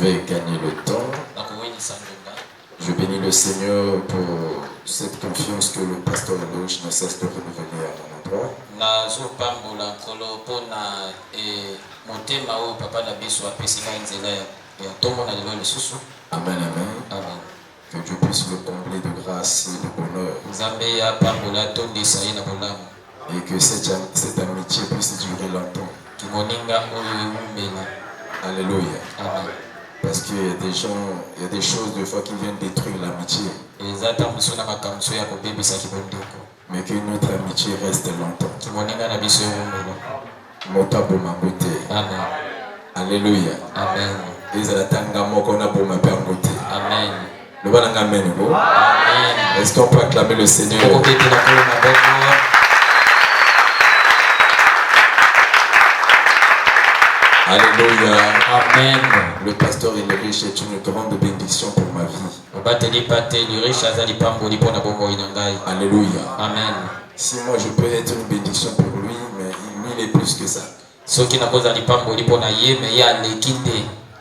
vais gagner le temps. Je bénis le Seigneur pour cette confiance que le pasteur Eloge ne cesse de renouveler à mon endroit. Amen, amen. Que Dieu puisse le combler de grâce et de bonheur. Et que cette amitié puisse durer longtemps. Alléluia. Amen. Parce qu'il y a des gens, il y a des choses des fois qui viennent détruire l'amitié. Mais que notre amitié reste longtemps. Amen. Alléluia. Amen. Amen. Est-ce qu'on peut acclamer le Seigneur? Alléluia. Amen. Le pasteur Ulrich est une grande bénédiction pour ma vie. Alléluia. Amen. Si moi je peux être une bénédiction pour lui, mais il est plus que ça.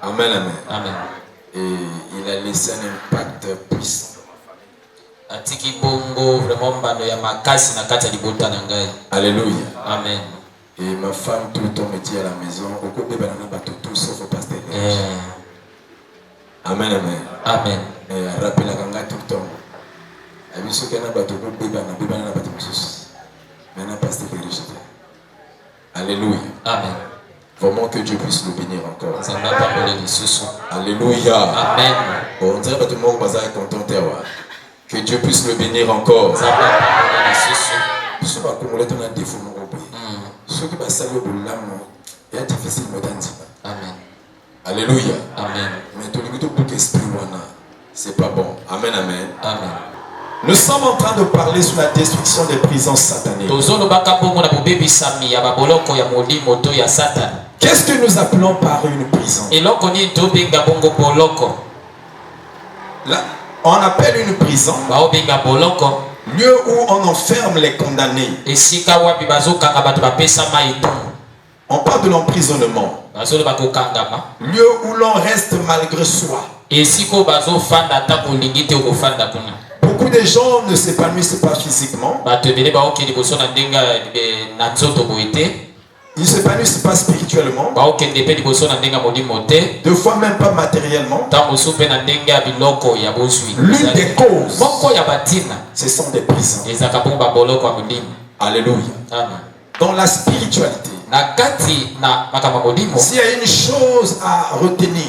Amen, amen. Amen. Et il a laissé un impact puissant. Alléluia. Amen. Et ma femme tout le temps me dit à la maison, tout sauf au pasteur. Amen, amen. Amen. Et elle rappelle à Ganga tout le temps. Alléluia. Amen. Vraiment que Dieu puisse le bénir encore. Alléluia. Amen. On dirait que tout le monde va être content. Que Dieu puisse le bénir encore. Ceux qui passent au boulot, il y a difficile Amen. Alléluia. Amen. Mais tout le monde esprit c'est pas bon. Amen, amen. Amen. Nous sommes en train de parler sur la destruction des prisons sataniques. Qu'est-ce que nous appelons par une prison? Là, on appelle une prison lieu où on enferme les condamnés. On parle de l'emprisonnement. Lieu où l'on reste malgré soi. Beaucoup de gens ne s'épanouissent pas physiquement. Ils ne s'épanouissent pas spirituellement. Deux fois même pas matériellement. L'une des causes, ce sont des prisons. Alléluia. Amen. Dans la spiritualité, s'il y a une chose à retenir,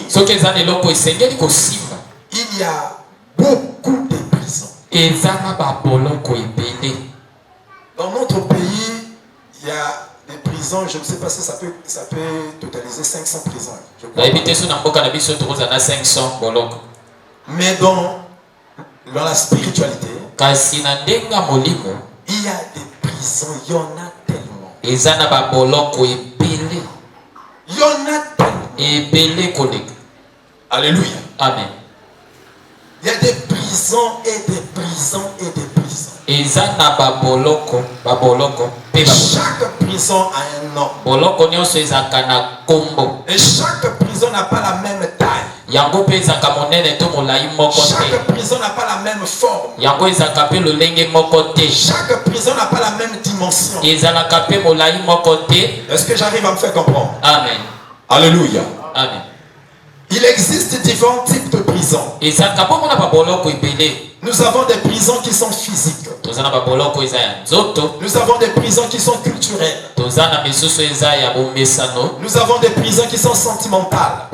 il y a beaucoup de prisons. Dans notre pays, il y a des prisons, je ne sais pas si ça peut totaliser 500 prisons. Mais dans la spiritualité, il y a des prisons, il y en a tellement. Il y en a tellement. Alléluia. Amen. Il y a des prisons et des prisons et des prisons. Et chaque prison a un nom. Et chaque prison n'a pas la même taille. Chaque prison n'a pas la même forme. Chaque prison n'a pas la même dimension. Est-ce que j'arrive à me faire comprendre? Amen. Alléluia. Amen. Il existe différents types de prisons. Nous avons des prisons qui sont physiques. Nous avons des prisons qui sont culturelles. Nous avons des prisons qui sont sentimentales.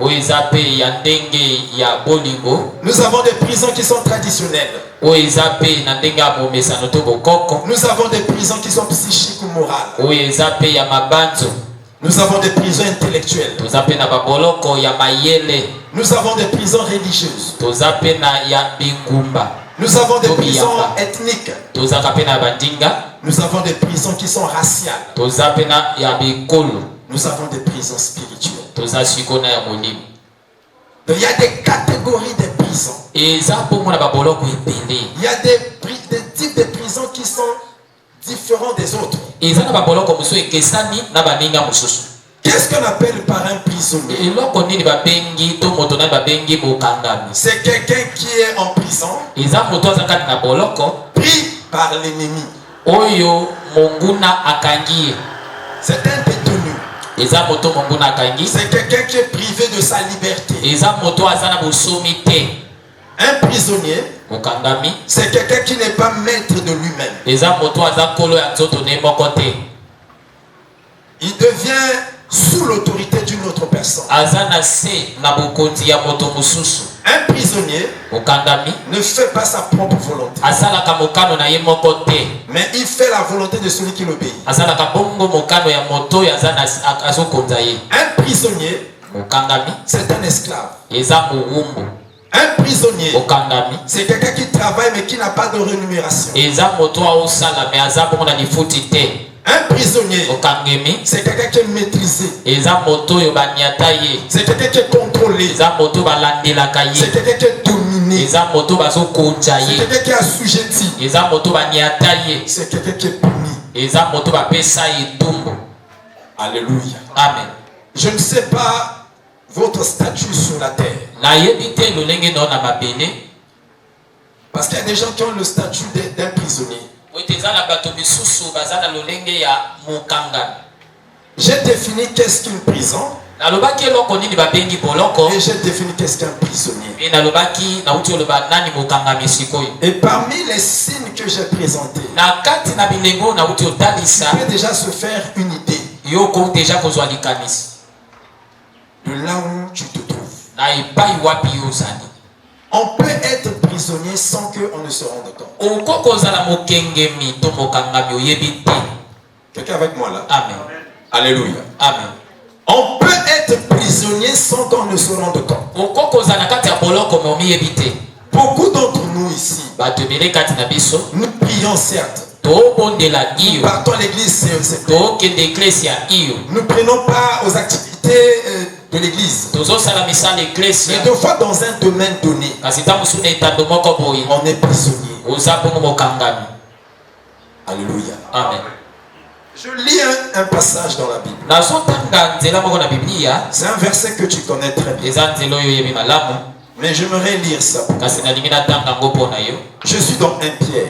Nous avons des prisons qui sont traditionnelles. Nous avons des prisons qui sont psychiques ou morales. Nous avons des prisons intellectuelles. Nous avons des prisons religieuses. Nous avons des prisons ethniques. Nous avons des prisons qui sont raciales. Nous avons des prisons spirituelles. Donc, il y a des catégories de prisons. Il y a des types de prisons qui sont différents des autres. Qu'est-ce qu'on appelle par un prisonnier? C'est quelqu'un qui est en prison, pris par l'ennemi. C'est un détenu. C'est quelqu'un qui est privé de sa liberté. Un prisonnier, c'est quelqu'un qui n'est pas maître de lui-même. Il devient sous l'autorité d'une autre personne. Un prisonnier ne fait pas sa propre volonté, mais il fait la volonté de celui qui l'obéit. Un prisonnier, c'est un esclave. Un prisonnier, c'est quelqu'un qui travaille mais qui n'a pas de rémunération. Un prisonnier, c'est quelqu'un qui est maîtrisé. C'est quelqu'un qui est contrôlé. C'est quelqu'un qui est dominé. C'est quelqu'un qui est assujetti. C'est quelqu'un qui est puni. Alléluia. Amen. Je ne sais pas votre statut sur la terre. Parce qu'il y a des gens qui ont le statut d'un prisonnier. J'ai défini qu'est-ce qu'une prison et j'ai défini qu'est-ce qu'un prisonnier. Et parmi les signes que j'ai présentés, il peut déjà se faire une idée de là où tu te trouves. On peut être prisonnier sans qu'on ne se rende compte. Quelqu'un avec moi là? Amen. Alléluia. Amen. On peut être prisonnier sans qu'on ne se rende compte. Beaucoup d'entre nous ici, nous prions certes. Nous partons à l'église, nous ne prenons pas aux activités de l'église. Mais deux fois dans un domaine donné, on est prisonnier. Alléluia. Amen. Je lis un passage dans la Bible. C'est un verset que tu connais très bien. Mais j'aimerais lire ça. Je suis dans 1 Pierre.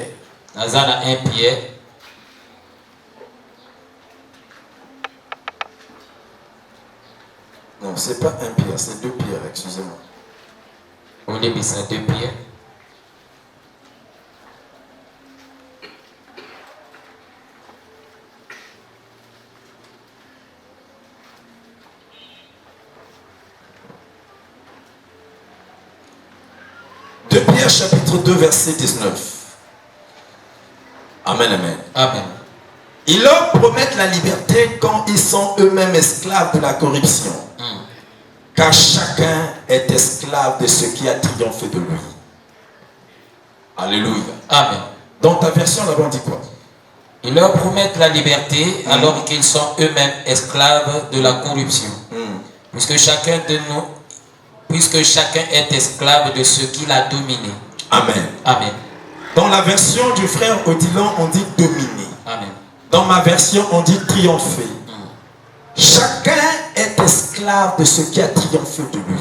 Non, c'est pas 1 Pierre, c'est 2 Pierre, excusez-moi. On est mis à 2 Pierre. De Pierre chapitre 2 verset 19. Amen, amen. Amen. Ils leur promettent la liberté quand ils sont eux-mêmes esclaves de la corruption. Car chacun est esclave de ce qui a triomphé de lui. Alléluia. Amen. Dans ta version là-bas on dit quoi? Ils leur promettent la liberté alors qu'ils sont eux-mêmes esclaves de la corruption. Puisque chacun est esclave de ce qu'il a dominé. Amen. Amen. Dans la version du frère Odilon, on dit dominer. Amen. Dans ma version, on dit triompher. Chacun est esclave de ce qui a triomphé de lui.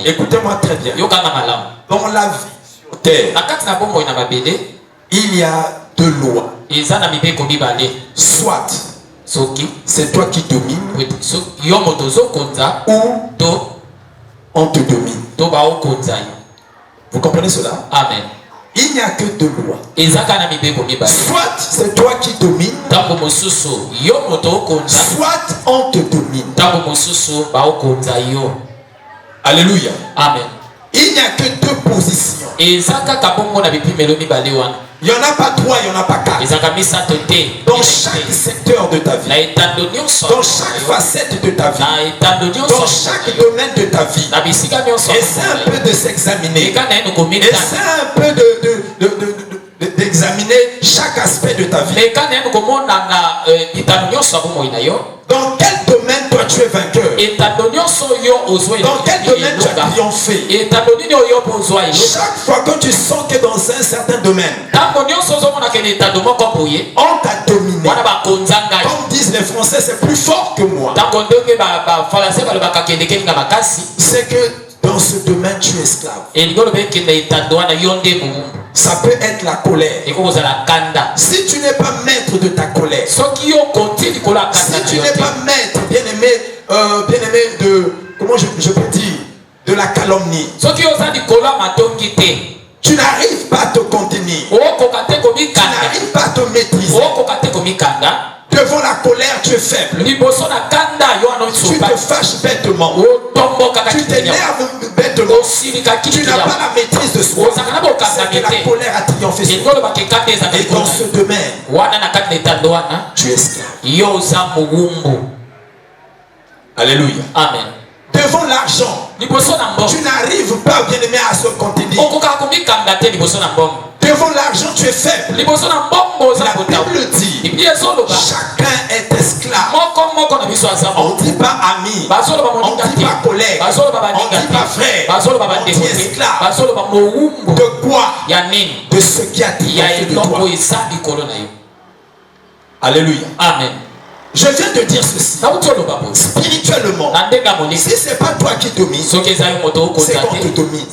Écoutez-moi très bien. Dans la vie sur terre, il y a deux lois. Soit c'est toi qui domines, ou on te domine. Vous comprenez cela? Amen. Il n'y a que deux lois. Soit c'est toi qui domines, soit on te domine. Alléluia. Amen. Il n'y a que deux positions. Il n'y en a pas trois, il n'y en a pas quatre. Dans chaque secteur de ta vie, dans chaque facette de ta vie, dans chaque domaine de ta vie. Et c'est un peu de s'examiner. Et c'est un peu d'examiner chaque aspect de ta vie. Dans quel domaine toi tu es vainqueur? Dans quel domaine tu as triomphé? Chaque fois que tu sens que dans un certain domaine, on t'a dominé, disent les Français, c'est plus fort que moi. C'est que dans ce domaine, tu es esclave. Ça peut être la colère. Si tu n'es pas maître de ta colère, si tu n'es pas maître, bien-aimé de, comment je peux dire, de la calomnie, tu n'arrives pas à te contenir, tu n'arrives pas à te maîtriser. Devant la colère, tu es faible. Tu te fâches bêtement. Tu t'énerves bêtement. Tu n'as pas la maîtrise de soi. C'est que la colère a triomphé sur toi. Et dans ce domaine, tu es esclave. Alléluia. Amen. Devant l'argent, tu n'arrives pas, bien-aimé, à se contenir. Devant l'argent, tu es faible. La Bible dit, chacun est esclave. On ne dit pas ami, on ne dit pas collègue, on ne dit pas frère, on dit esclave. De quoi? De ce qui a triomphé de toi. Alléluia. Amen. Je viens de dire ceci. Spirituellement, si ce n'est pas toi qui domines, c'est qu'on te domine.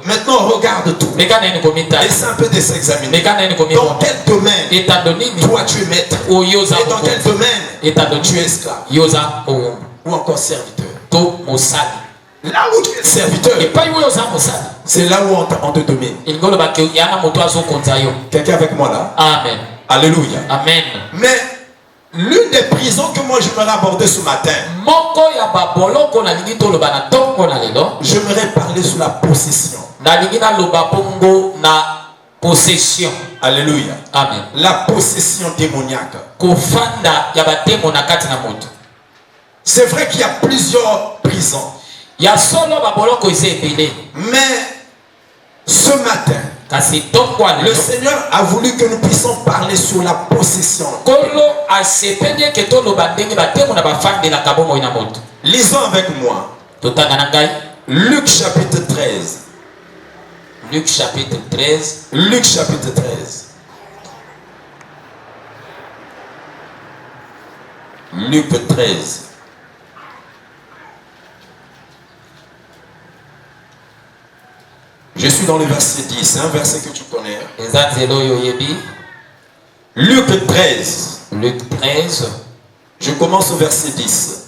Maintenant, regarde tout. Essaie un peu de s'examiner. Dans quel domaine toi tu es maître? Et dans quel domaine tu es esclave? Ou encore serviteur? Là où tu es serviteur, c'est là où on te domine. Quelqu'un avec moi là? Amen. Alléluia. Amen. Mais l'une des prisons que moi j'aimerais aborder ce matin, j'aimerais parler sur la possession. Alléluia. Amen. La possession démoniaque. C'est vrai qu'il y a plusieurs prisons. Mais ce matin, le Seigneur a voulu que nous puissions parler sur la possession. Lisons avec moi Luc chapitre 13. Luc chapitre 13. Luc chapitre 13. Luc 13. Je suis dans le verset 10, c'est un verset que tu connais. Luc 13. Luc 13. Je commence au verset 10.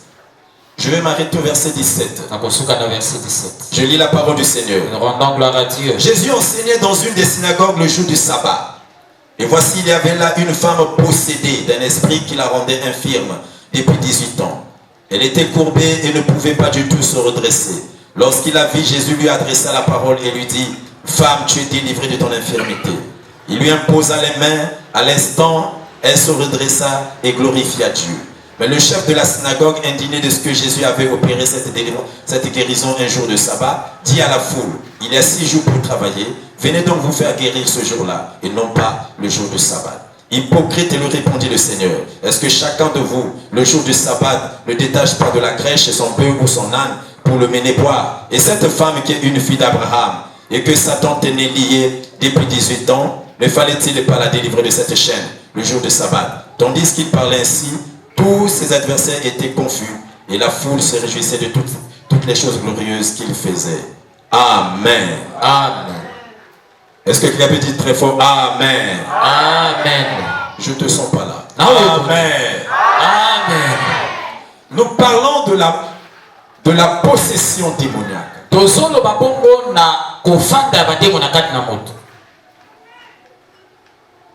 Je vais m'arrêter au verset 17. Je lis la parole du Seigneur. Rendons gloire à Dieu. Jésus enseignait dans une des synagogues le jour du sabbat. Et voici, il y avait là une femme possédée d'un esprit qui la rendait infirme depuis 18 ans. Elle était courbée et ne pouvait pas du tout se redresser. Lorsqu'il la vit, Jésus lui adressa la parole et lui dit, « Femme, tu es délivrée de ton infirmité. » Il lui imposa les mains. À l'instant, elle se redressa et glorifia Dieu. Mais le chef de la synagogue, indigné de ce que Jésus avait opéré cette guérison un jour de sabbat, dit à la foule, « Il y a 6 jours pour travailler. Venez donc vous faire guérir ce jour-là et non pas le jour du sabbat. » Hypocrite, lui répondit le Seigneur, est-ce que chacun de vous, le jour du sabbat, ne détache pas de la crèche son bœuf ou son âne pour le mener boire? Et cette femme qui est une fille d'Abraham et que Satan tenait liée depuis 18 ans, ne fallait-il pas la délivrer de cette chaîne le jour du sabbat? Tandis qu'il parlait ainsi, tous ses adversaires étaient confus et la foule se réjouissait de toutes les choses glorieuses qu'il faisait. Amen. Amen. Est-ce que quelqu'un peut dire très fort Amen? Amen. Je ne te sens pas là. Amen. Amen. Nous parlons de la possession démoniaque.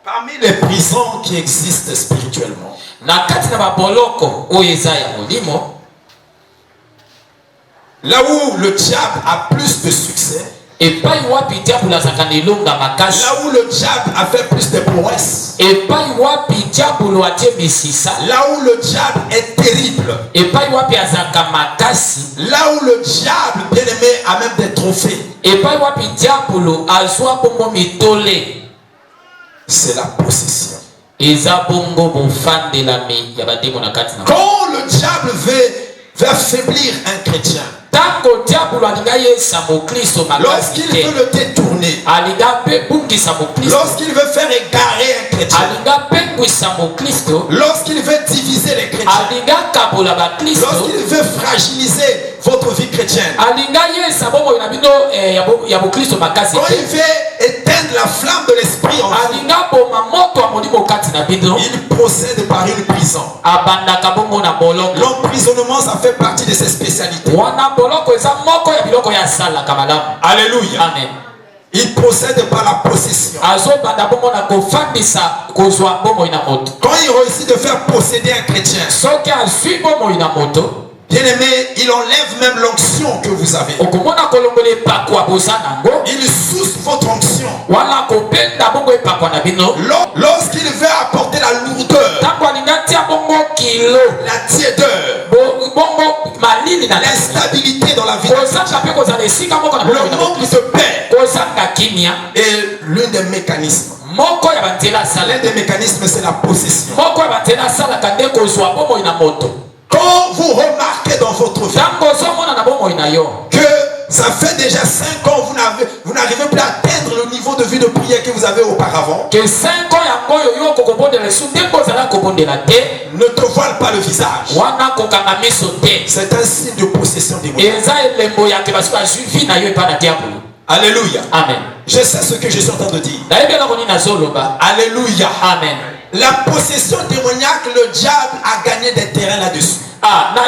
Parmi les prisons qui existent spirituellement, là où le diable a plus de succès, là où le diable a fait plus de prouesses, là où le diable est terrible, là où le diable, bien aimé, a même des trophées, c'est la possession. Quand le diable veut veut affaiblir un chrétien, lorsqu'il veut le détourner, lorsqu'il veut faire égarer un chrétien, lorsqu'il veut diviser les chrétiens, lorsqu'il veut fragiliser votre vie chrétienne, quand il veut éteindre la flamme de l'esprit en vous, il procède par une prison. L'emprisonnement, ça fait partie de ses spécialités. Alléluia. Amen. Il procède par la possession. Quand il réussit de faire posséder un chrétien, bien aimé, il enlève même l'onction que vous avez. Il sousse votre onction. Lorsqu'il veut apporter la lourdeur, la tiédeur, l'instabilité dans la vie, le manque de paix est l'un des mécanismes. L'un des mécanismes, c'est la possession. Quand vous remarquez dans votre vie que ça fait déjà 5 ans vous n'arrivez plus à atteindre le niveau de vie de prière que vous avez auparavant, ne te voile pas le visage. C'est un signe de possession démoniaque. Alléluia. Amen. Je sais ce que je suis en train de dire. Alléluia. Amen. La possession démoniaque, le diable a gagné des terrains là-dessus. Quand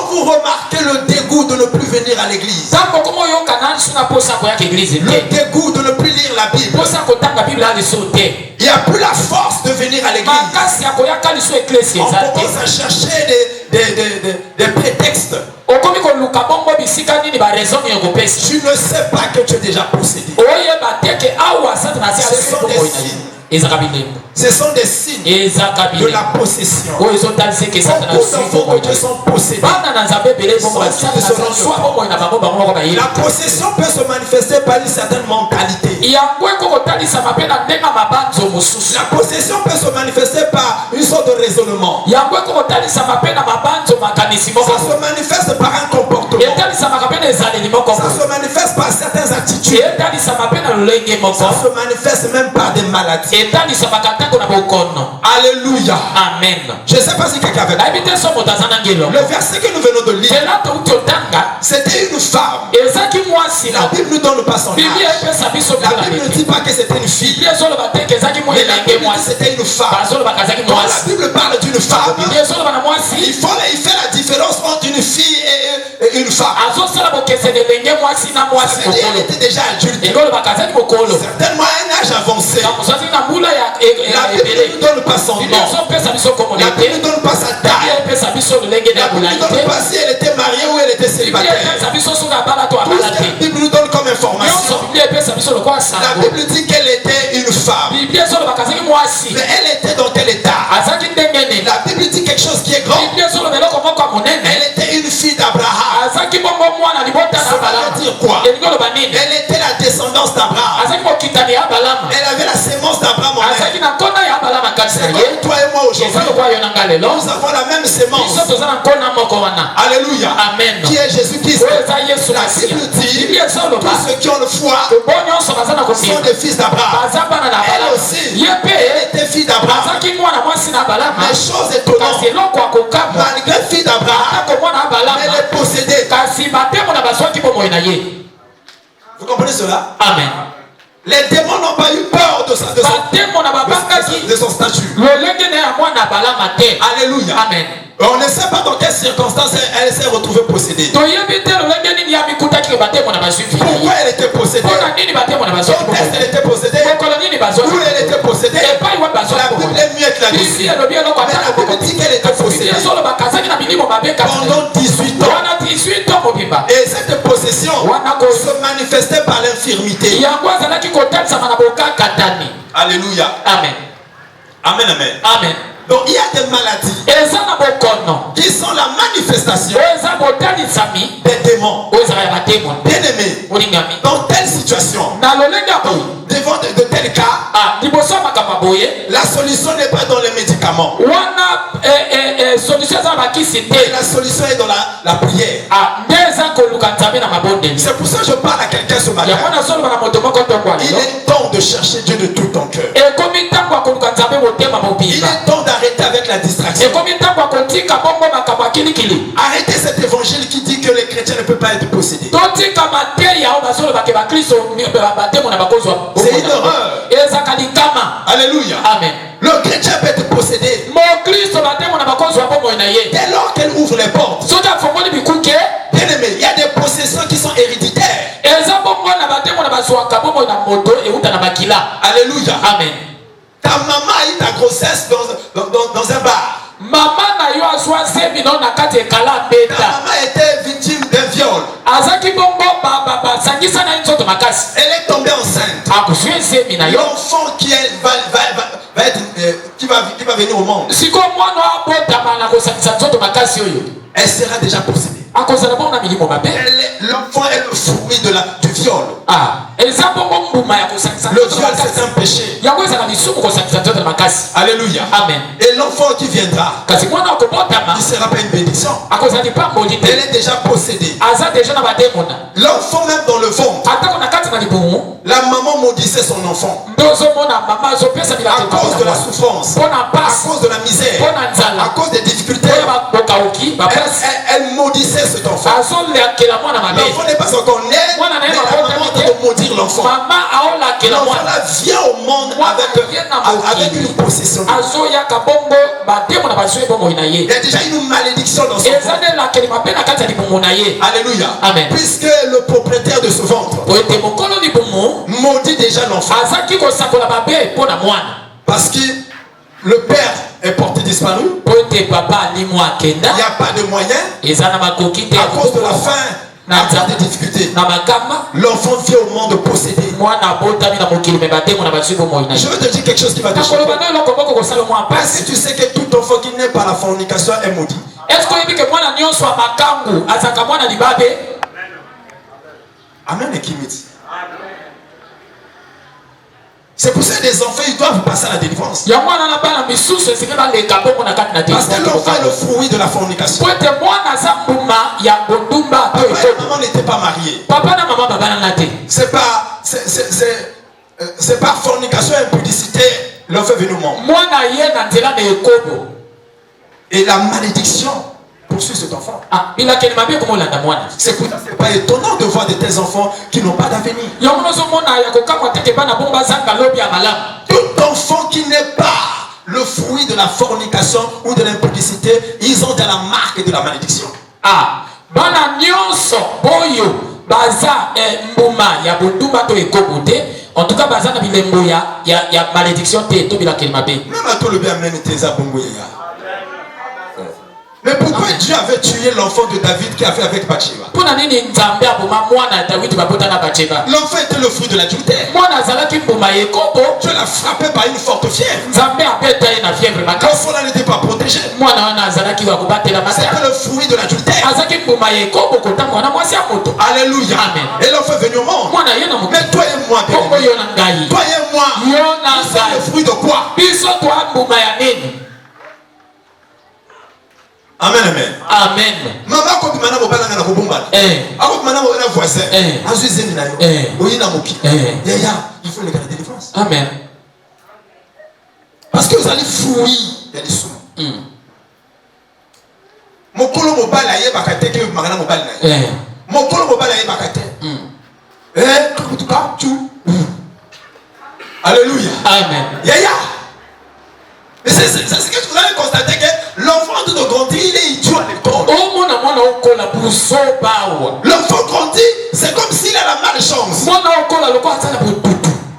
vous remarquez le dégoût de ne plus venir à l'église, le dégoût de ne plus lire la Bible, il n'y a plus la force de venir à l'église. On commence à chercher des prétextes. Tu ne sais pas que tu es déjà possédé. Ce sont des signes de la possession. Beaucoup d'enfants de Dieu sont possédés. La possession peut se manifester par une certaine mentalité. La possession peut se manifester par une sorte de raisonnement. Ça se manifeste par un comportement. Ça se manifeste par certaines attitudes. Ça se manifeste même par des maladies. Alléluia. Amen. Je ne sais pas si quelqu'un avait. Le verset que nous venons de lire, c'était une femme. La Bible ne donne pas son âge. La Bible ne dit pas que c'était une fille. Mais la Bible dit que c'était une femme. Quand la Bible parle d'une femme, il fait la différence entre une fille et une femme. Elle était déjà adulte. Certainement un âge avancé. La Bible ne donne pas son nom. La Bible ne donne pas sa taille. La Bible ne donne pas si elle était mariée ou elle était célibataire. Tout ce que la Bible nous donne comme information. La Bible dit qu'elle était une femme. Mais elle était dans quel état? La Bible dit quelque chose qui est grand. Elle était une fille d'Abraham. Ça veut dire quoi? Elle était la descendance d'Abraham. Elle avait la sémence d'Abraham en elle. C'est comme toi et moi aujourd'hui. Nous avons la même sémence. Alléluia. Amen. Qui est Jésus-Christ? La Bible dit tous ceux qui ont le foi sont des fils d'Abraham. Elle aussi, elle était fille d'Abraham. Mais chose étonnante, malgré fille d'Abraham, elle est possédée. Vous comprenez cela? Amen. Les démons n'ont pas eu peur de son statut. Alléluia. Amen. On ne sait pas dans quelles circonstances elle s'est retrouvée possédée. Pourquoi elle était possédée? Quand est-ce qu'elle était possédée? Où elle était possédée? La Bible est mieux que la Bible. Mais la Bible dit qu'elle était possédée pendant 18 ans. Et cette possession se manifestait par l'infirmité. Alléluia. Amen. Amen, amen. Amen. Donc il y a des maladies qui sont la manifestation des démons. Bien aimé, dans telle situation, devant de tels cas, La solution n'est pas dans les médicaments. Solution la solution est dans la prière. C'est pour ça que je parle à quelqu'un ce matin. Il est temps de chercher Dieu de tout ton cœur. Il est temps d'arrêter avec la distraction. Arrêtez cet évangile qui dit que les chrétiens ne peuvent pas être possédés. C'est une horreur. Alléluia. Amen. Le chrétien peut être possédé. Dès lors qu'elle ouvre les portes. Bien aimé, il y a des possessions qui sont héréditaires. Alléluia. Amen. Ta maman a eu ta grossesse dans un bar. Ta maman était victime d'un viol. Elle est tombée enceinte. L'enfant qui va venir au monde, elle sera déjà possédée. L'enfant est le fruit du viol. Le viol, c'est un péché. Alléluia. Amen. Et l'enfant qui viendra, il ne sera pas une bénédiction. Elle est déjà possédée. L'enfant même dans le ventre, la maman maudissait son enfant à cause de la souffrance, à cause de la misère, à cause des difficultés. Elle maudissait cet enfant. L'enfant n'est pas encore né, mais la maman est en train de maudire l'enfant. L'enfant là vient au monde avec une possession. Il y a déjà une malédiction dans son ventre. Alléluia. Amen. Puisque le propriétaire de ce ventre maudit déjà l'enfant. Parce que le père est porté disparu. Il n'y a pas de moyens. À cause de la faim, à cause des difficultés, l'enfant vient au monde possédé. Je veux te dire quelque chose qui va te choquer. Est-ce que tu sais que tout enfant qui naît par la fornication est maudit? Amen et Kimit. C'est pour ça que les enfants ils doivent passer à la délivrance. Parce que l'enfant est le fruit de la fornication. Papa et maman n'étaient pas mariés. C'est par fornication et impudicité l'enfant est venu au monde. Et la malédiction poursuit cet enfant. C'est pour ça que ce n'est pas étonnant de voir de tels enfants qui n'ont pas d'avenir. Tout enfant qui n'est pas le fruit de la fornication ou de l'impudicité, ils ont de la marque de la malédiction. En tout cas, il y a malédiction. Même à toi le bien même tes abongoya. Mais pourquoi Dieu avait tué l'enfant de David qui a fait avec Bathsheba? L'enfant était le fruit de l'adultère. Dieu l'a frappé par une forte fièvre. L'enfant là n'était pas protégé. C'était le fruit de l'adultère. Alléluia. Et l'enfant est venu au monde. Mais toi et moi, toi et moi, nous sommes le fruit de quoi? Amen, amen. Amen. Maman ko bimana mobala na ko bomba. Ako bimana mobala voisin. Azu zeni na yo. Oyina moki. Yaya, il faut le garder de défense. Amen. Parce que vous allez fouiller, il y a des sous. Mokolo mobala ye bakate ke magana mobala na. Mokolo mobala ye bakate. En tout cas, tu. Alléluia. Amen. Yaya. Mais c'est ce que vous allez constater que l'enfant de grandir, il est idiot à l'école. L'enfant grandit, c'est comme s'il a la malchance. Il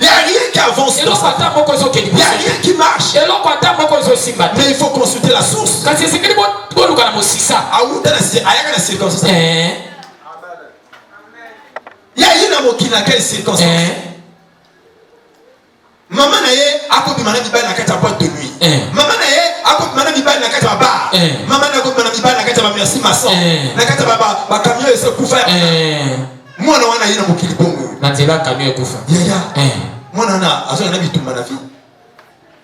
n'y a rien qui avance. Il n'y a rien qui marche. Mais il faut consulter la source. Il y a une amour qui n'a quelle circonstance. Maman naye akobi mana biba na kata boîte de nuit. Maman naye akobi mana biba na kata bar. Maman naye akobi mana biba na kata merci maçon. Na kata ba camion ese kufa. Mwana wana yina mokili bongo. Na nzela camion ekufa. Yaya. Mwana na azo na bitumba na vie.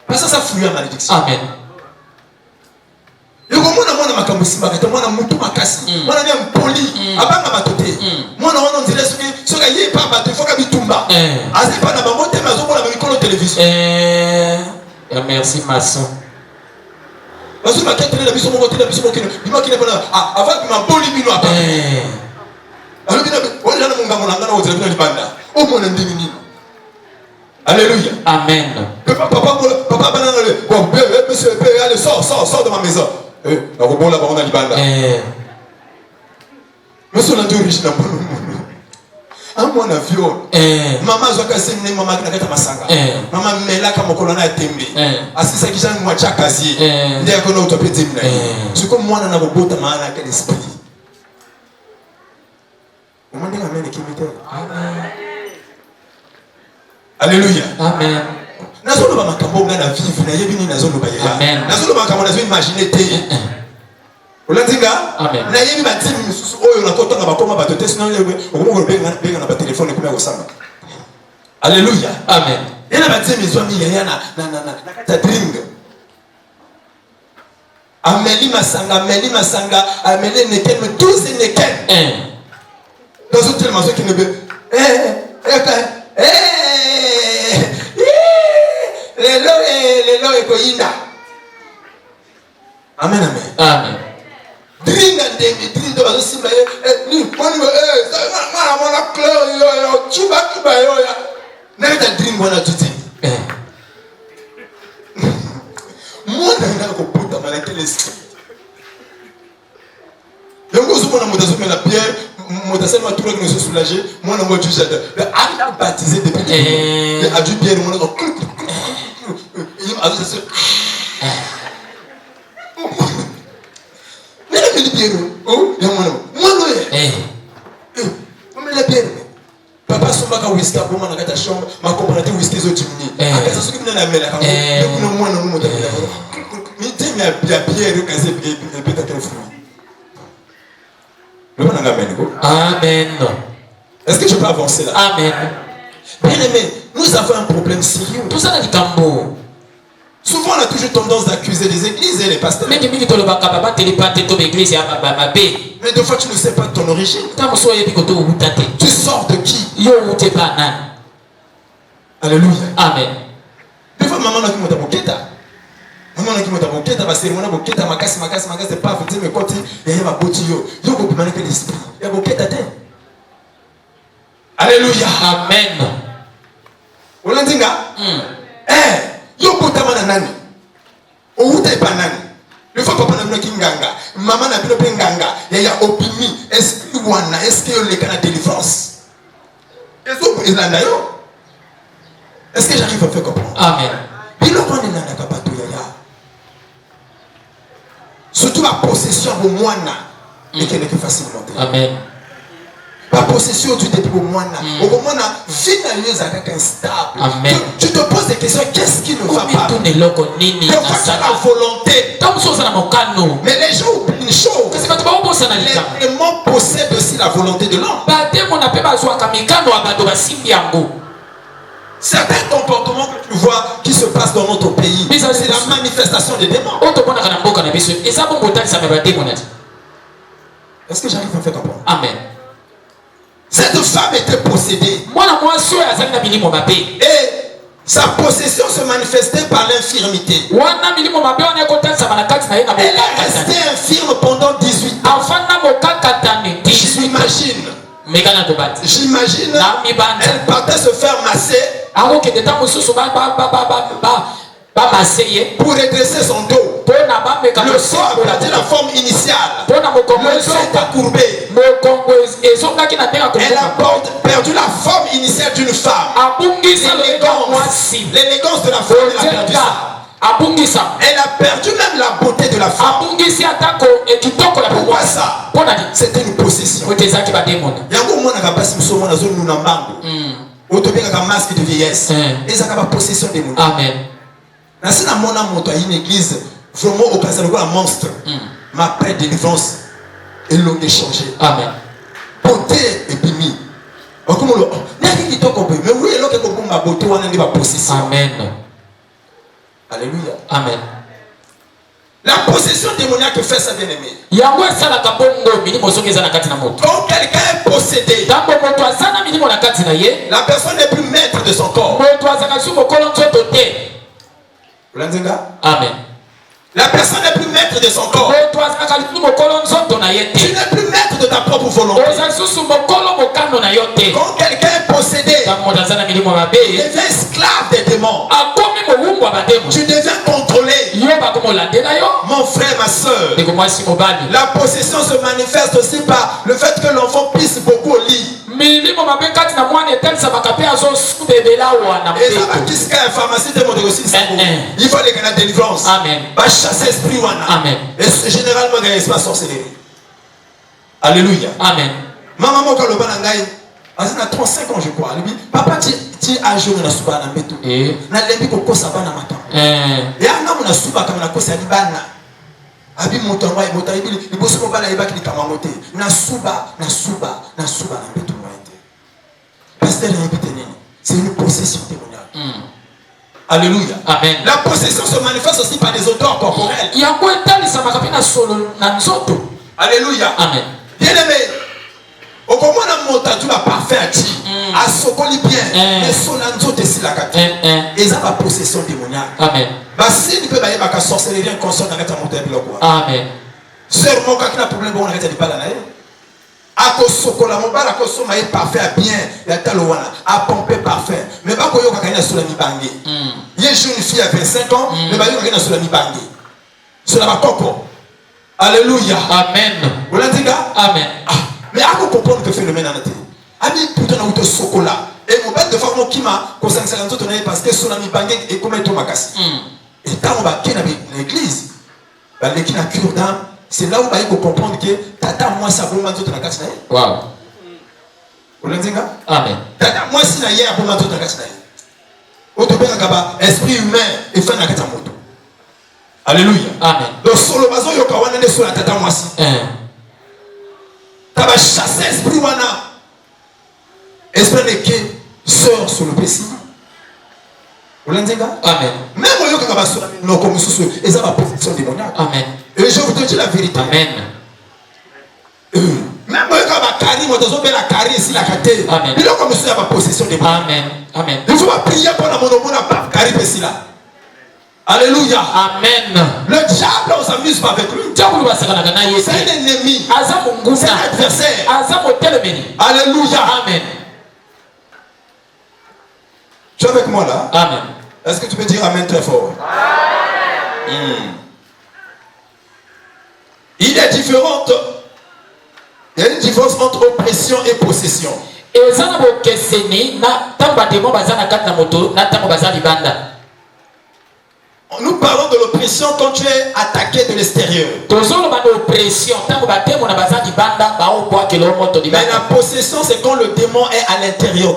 Parce que ça fouille la malédiction. Amen. Le moment où on a makambo simba, quand on a mutu makasi, on a un poli, abanga batote. Moi on dirait ce que y est pas bateau, faut qu'il tomba. Assez pas na bango te mazo pour la micro télévision. Merci maçon. Parce que ma quête la biso mon côté la biso mon kino, il m'a qui n'est pas là. Avant que ma poli bino apa. Alors bino, on a mon gamin là on dirait banda. Oh mon ndini. Alléluia. Amen. Papa banana le. Bon, monsieur, allez sors de ma maison. La robot là-bas, on a l'ibanda. Monsieur, on a d'origine à mon. Un mois d'avion. Maman, je vais casser maman qui n'a pas masanga. Maman, mais là, comme on a tembe. Assis, ça qui j'aime moi, chakazi. N'est-ce qu'on a utopé tembe. C'est comme moi, on a un robot, on a quel esprit. On m'a dit la main qui m'était. Alléluia. Amen. Nazo ba makambo ngana vivre na yebi ni nazo lo ba ya. Amen. Nazo lo makambo nazo imaginer te. Olandinga? Amen. Na yebi ba timi misusu oyo na kota na ba koma ba tote sino lewe okomo benga na ba téléphone kuma ko samba. Alléluia. Amen. Yana ba timi zo mi ya na kata drink. Ameli masanga, ameli neken me tous neken. Dans ce tellement ceux qui ne veut Lelo ekoyinda. Amen. Dringa ndenge drindo bazosimba ni kwani mwana clair yo chuba yo ya. Neta drink wana tuti. Mwana na koputa malaki l'esprit. Yongo zumo na motazo la pierre, motazo ma trouver que nous sommes soulagés. Moi na moi tu sais. Le a baptisé depuis. Le a du pierre moi mais la mille pierre oh ya mwana mwana mais la pierre papa somba ka whisky pour mana kata chambre ma comprendre whisky zo timni akasa soki na mela ka kuna mwana no mota mi temi ya pierre kaze peta telefone le mwana ngamen ko amen. Est-ce que je peux avancer là? Amen. Bien aimé, nous avons un problème sérieux. Tout ça dans le cambo. Souvent on a toujours tendance d'accuser les églises et les pasteurs. Mais des fois tu ne sais pas ton origine. Tu sors de qui? Alléluia. Amen. Des fois maman n'a qu'à boketa. Maman n'a qu'à boketa parce que mon boketa makasi c'est pas fait mais quand il y a ma botio, yo ko bimana que l'esprit. Il y a boketa te. Alléluia. Amen. Olandinga? Yo kotama na nani? Outa pa nani? Le fois papa na bino kinganga, maman na bino penganga, ya opimi, est-ce que wana, est-ce que le kana délivrance? Est-ce que j'arrive à faire comprendre? Amen. Il a pas nana kapato ya. Surtout la possession au moine et qu'elle est facilement. Amen. La possession du début au moine. Au moment finalement avec instable. Amen. Tu te poses des questions, qu'est-ce qui ne va pas? Tu as la volonté. Mais les gens oublient une chose. Les mots possèdent aussi la volonté de l'homme. Certains comportements que tu vois qui se passent dans notre pays, c'est la manifestation des démons. Est-ce que j'arrive à faire comprendre? Amen. Cette femme était possédée. Et sa possession se manifestait par l'infirmité. Elle est restée infirme pendant 18 ans. J'imagine. Elle partait se faire masser pour redresser son dos. Le corps a perdu la forme initiale. Le dos est courbé. Elle a perdu la forme initiale d'une femme. L'élégance de la femme, elle a perdu ça. Elle a perdu même la beauté de la femme. Pourquoi ça? C'était une possession. Masque de vieillesse. Et ça a possession des mots. Amen. Si la mon amour à une église vraiment occasionné un monstre, ma paix de délivrance et l'ont échangé. Amen. Beauté et bimi. Comme mais oui, elle a ma beauté, on a possession. Amen. Alléluia. Amen. La possession démoniaque fait ça, bien-aimé. Quand quelqu'un est possédé, la personne n'est plus maître de son corps. Amen. La personne n'est plus maître de son corps. Tu n'es plus maître de ta propre volonté. Quand quelqu'un est possédé, il devient esclave des démons. Tu deviens contrôlé. Mon frère, ma soeur, la possession se manifeste aussi par le fait que l'enfant pisse beaucoup au lit. Et ça va qu'est-ce qu'un pharmacie demande aussi. Il faut les gagner la délivrance. Amen. Va chasser esprit wana. Amen. Et généralement il n'y a pas sorcellerie. Alléluia. Amen. Maman mon kaloba nangai. Azina 35 ans je crois. Lui papa ti âge na suba na mbeto. Na lembi ko kosa bana mata. Ya ngamu na suba kama na kosa libana. Abi moto ngwa moto ibili liboso ko bana ibaki ni kama mote. Na suba na mbeto. Pasteur c'est une possession démoniaque. Alléluia. Amen. La possession se manifeste aussi par des odeurs corporelles. Alléluia. Amen. Bien-aimé, au moment où on tu vas parfait à sokoli bien, mais son anzo te si la carte. Et ça va possession démoniaque. Amen. Si tu peux bailler ma sorcellerie inconsciente dans la montagne de l'eau. Amen. Seulement quand il a un problème, on arrête de parler là. Ako sokola mobala ko soma est parfait bien ya talowana a pomper parfait mais ba ko yoka kanya sur la mibangi il y a une jeune fille à 25 ans mais ba yoka kanya sur la mibangi sur la bakoko. Alléluia. Amen. Vous l'entendez? Amen. Mais ako comprendre que phénomène en été ami putain na uto sokola et mon bête de femme qui m'a ko sanksala nzoto na parce que sur la mibangi et comme to makasi et quand on va kena l'église ba lekina cure d'âme. C'est là où il faut comprendre que tata moi ça bon manzo na kati na ye. Wow. Olenzinga? Amen. Tata moi si na ye bon manzo na kati na ye. Otobeka kaba esprit humain et fait na kati moto. Alléluia. Amen. Donc solo bazo yo kawana ne solo tata moi si. Taba chasser esprit wana. Esprit ne que sort sur le péché. Olenzinga? Amen. Même yo kaba solo no comme sous et ça va possession démoniaque. Amen. Et je vous dis la vérité. Amen. Même quand la carrière, moi, je la carrière ici, la carrière. Amen. Il a commencé à ma possession de moi. Amen. Amen. Il faut prier pour la monobone à carrière ici là. Alléluia. Amen. Le diable, on s'amuse pas avec lui. C'est un ennemi. C'est un adversaire. Alléluia. Amen. Tu es avec moi là? Amen. Est-ce que tu peux dire Amen très fort? Amen. Il y a une différence entre oppression et possession. Nous parlons de l'oppression quand tu es attaqué de l'extérieur. Mais la possession, c'est quand le démon est à l'intérieur.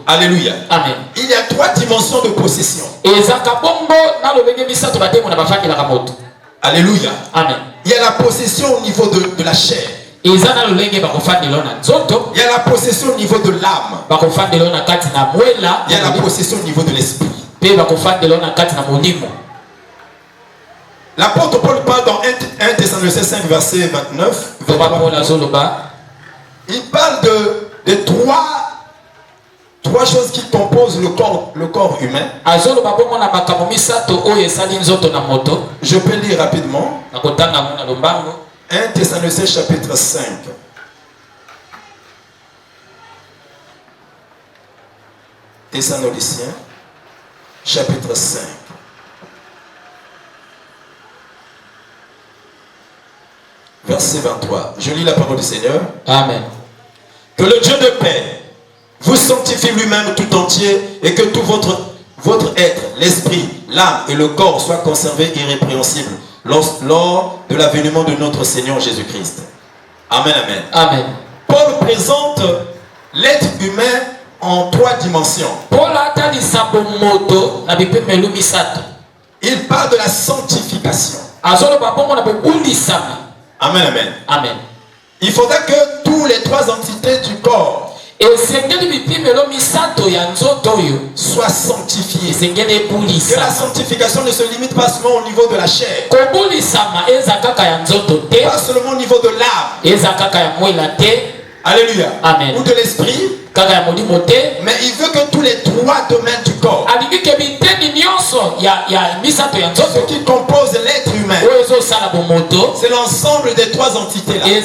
Alléluia. Amen. Il y a 3 dimensions de possession. Alléluia. Amen. Il y a la possession au niveau de la chair. Il y a la possession au niveau de l'âme. Il y a la possession au niveau de l'esprit. L'apôtre Paul parle dans 1 Thessaloniciens 5 verset 29. Il parle de trois choses qui composent le corps humain. Je peux lire rapidement. 1 Thessaloniciens chapitre 5. Thessaloniciens chapitre 5. Verset 23. Je lis la parole du Seigneur. Amen. Que le Dieu de paix vous sanctifie lui-même tout entier et que tout votre être, l'esprit, l'âme et le corps soient conservés irrépréhensibles lors de l'avènement de notre Seigneur Jésus-Christ. Amen, amen. Amen. Paul présente l'être humain en 3 dimensions. Il parle de la sanctification. Amen. Amen, amen. Amen. Il faudra que tous les 3 entités du corps soit sanctifié. Que la sanctification ne se limite pas seulement au niveau de la chair, pas seulement au niveau de l'âme, alléluia, Amen. ou de l'esprit, mais il veut que tous les trois domaines du corps, ce qui compose l'être humain, c'est l'ensemble des trois entités là. C'est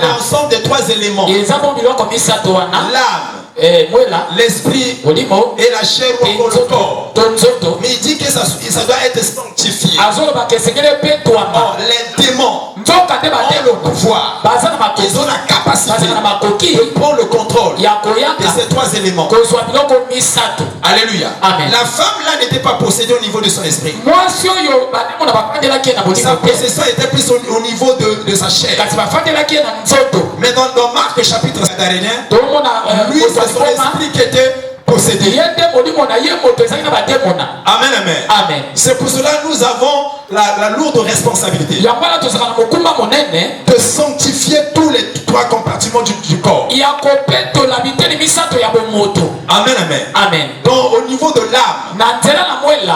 l'ensemble des trois éléments, l'âme, l'esprit et la chair ou encore le corps. Mais il dit que ça doit être sanctifié. Or, les démons ont le pouvoir, ils ont la capacité de prendre le contrôle de ces trois éléments. Alléluia. Amen. La femme là n'était pas possédée au niveau de son esprit. Sa possession était plus au niveau de sa chair. Mais dans Marc chapitre 5, lui c'est son esprit qui était possédé. Amen, amen. Amen. C'est pour cela que nous avons la lourde responsabilité de sanctifier tous les trois compartiments du corps. Amen, amen. Amen. Donc au niveau de l'âme,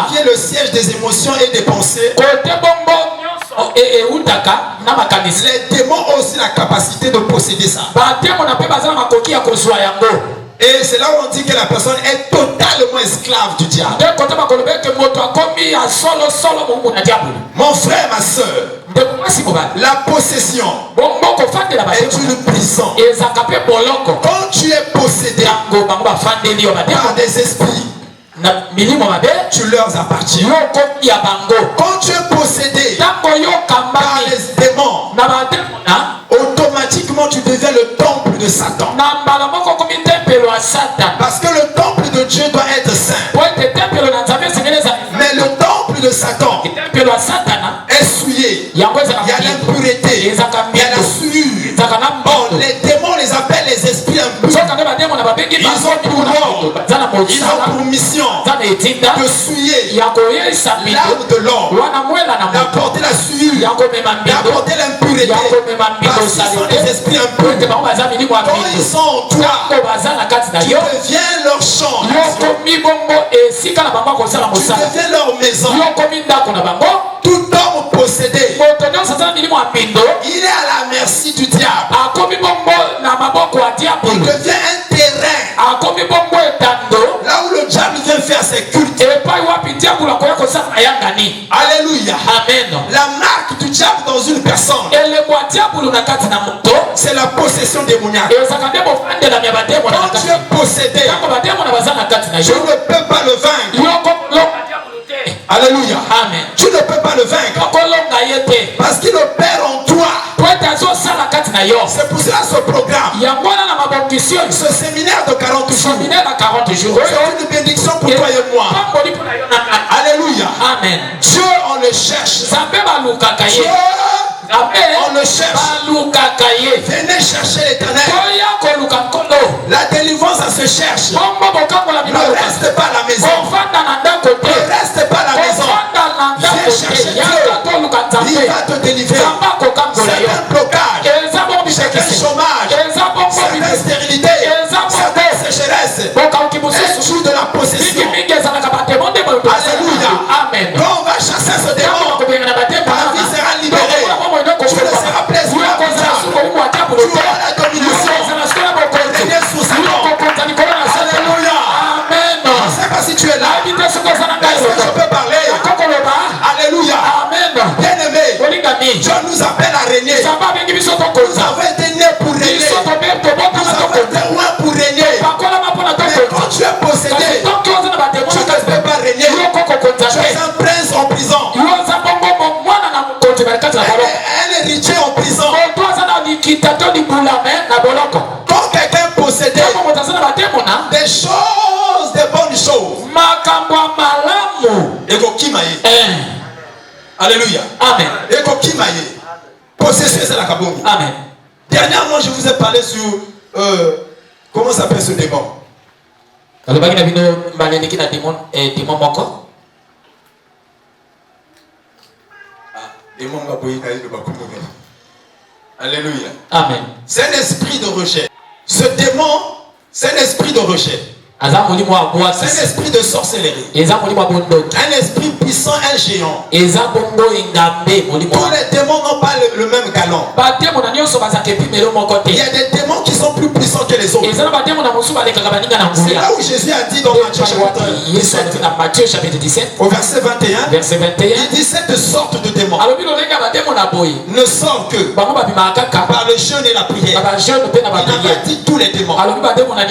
qui est le siège des émotions et des pensées, les démons ont aussi la capacité de posséder ça. Et c'est là où on dit que la personne est totalement esclave du diable. Mon frère, ma soeur, la possession est une prison. Quand tu es possédé par des esprits, tu leur appartiens. Quand tu es possédé par les démons, automatiquement tu deviens le temple de Satan. Parce que le temple de Dieu doit être saint. Mais le temple de Satan est souillé. Il y a l'impureté, il y a la souillure. Bon, les démons les appellent les esprits impurs. Ils ont pour mission de souiller l'âme de l'homme, d'apporter la souillure, d'apporter l'impureté. Parce qu'ils sont des esprits impurs. Quand ils sont en toi, tu deviens leur champ. Tu deviens leur maison. Tout homme possédé, il est à la merci du diable. Il devient un terrain là où le diable vient faire ses cultes. Alléluia. Amen. La marque du diable dans une personne, c'est la possession démoniaque. Quand tu es possédé, tu ne peux pas le vaincre. Alléluia. Amen. Tu ne peux pas le vaincre parce qu'il opère en toi. C'est pour cela ce programme, ce séminaire de 40 jours, c'est une bénédiction pour toi et moi. Alléluia. Amen. Dieu, on le cherche. Dieu, on le cherche. Venez chercher l'Éternel. La délivrance, ça se cherche. Ne reste pas à la maison. Ne reste pas à la maison. Viens chercher Dieu. Il va te délivrer. Certains blocages, certains chômages, certaines stérilités, certaines sécheresses, est sous de la possession. Alléluia. Amen. Quand on va chasser ce démon, ta vie sera libérée. Tu ne seras plus esclavable. Tu auras la domination. Régner sous Satan. Alléluia. Amen. Je ne sais pas si tu es là. Est-ce que je peux parler? Alléluia. Amen. Bien-aimé, Dieu nous appelle à régner. Nous avons été nés pour régner. Nous avons été loin pour régner. Mais quand tu es possédé, tu ne peux pas régner. Tu es un prince en prison. Un héritier en prison. Quand quelqu'un est possédé, des choses, des bonnes choses. Ego kimaye. Alléluia. Amen. Ego kimaye. Possession, c'est la kabongo. Amen. Dernièrement, je vous ai parlé sur comment s'appelle ce démon. Alléluia. Amen. C'est un esprit de rejet. Ce démon, c'est un esprit de rejet. C'est un esprit de sorcellerie. Un esprit puissant, un géant. Tous les démons n'ont pas le même galon. Il y a des démons qui sont plus puissants que les autres. C'est là où Jésus a dit dans Matthieu chapitre 17, au verset 21, il dit cette sorte de démons ne sort que par le jeûne et la prière. Il n'a pas dit tous les démons. Il a